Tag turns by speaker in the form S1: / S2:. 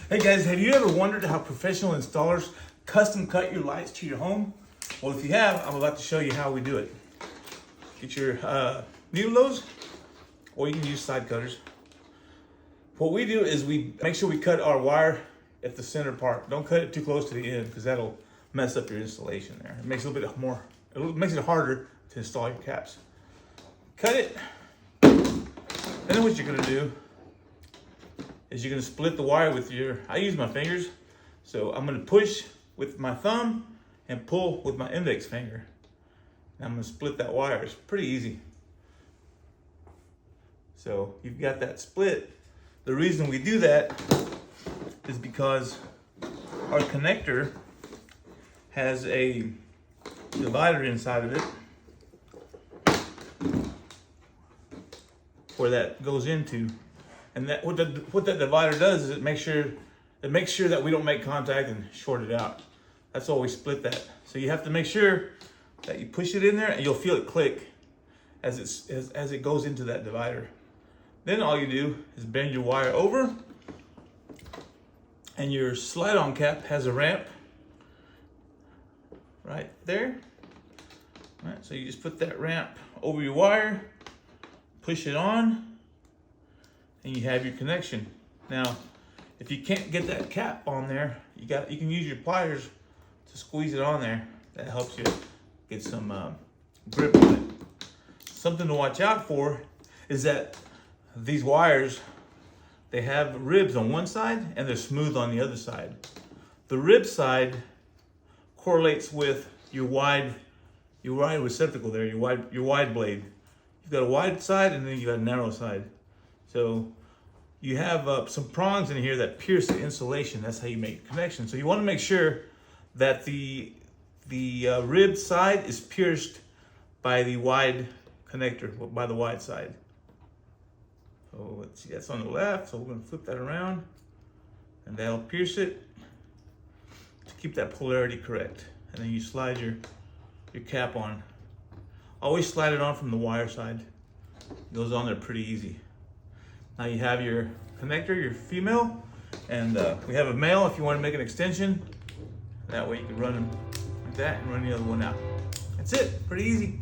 S1: Hey guys, have you ever wondered how professional installers custom cut your lights to your home? Well, if you have, I'm about to show you how we do it. Get your needle nose, or you can use side cutters. What we do is we make sure we cut our wire at the center part. Don't cut it too close to the end because that'll mess up your installation there. It makes it a little bit more, it makes it harder to install your caps. Cut it, and then what you're gonna do is you're gonna split the wire with I use my fingers. So I'm gonna push with my thumb and pull with my index finger. And I'm gonna split that wire. It's pretty easy. So you've got that split. The reason we do that is because our connector has a divider inside of it where that goes into. And that what that divider does is it makes sure that we don't make contact and short it out. That's why we split that. So you have to make sure that you push it in there and you'll feel it click as it goes into that divider. Then all you do is bend your wire over, and your slide-on cap has a ramp right there. All right, so you just put that ramp over your wire, push it on, and you have your connection. Now, if you can't get that cap on there, you can use your pliers to squeeze it on there. That helps you get some grip on it. Something to watch out for is that these wires, they have ribs on one side and they're smooth on the other side. The rib side correlates with your wide receptacle there, your wide blade. You've got a wide side and then you got a narrow side. So you have some prongs in here that pierce the insulation. That's how you make a connection. So you want to make sure that the rib side is pierced by the wide connector, by the wide side. So let's see, that's on the left. So we're going to flip that around, and that'll pierce it to keep that polarity correct. And then you slide your cap on. Always slide it on from the wire side. It goes on there pretty easy. Now you have your connector, your female, and we have a male if you want to make an extension. That way you can run them like that and run the other one out. That's it, pretty easy.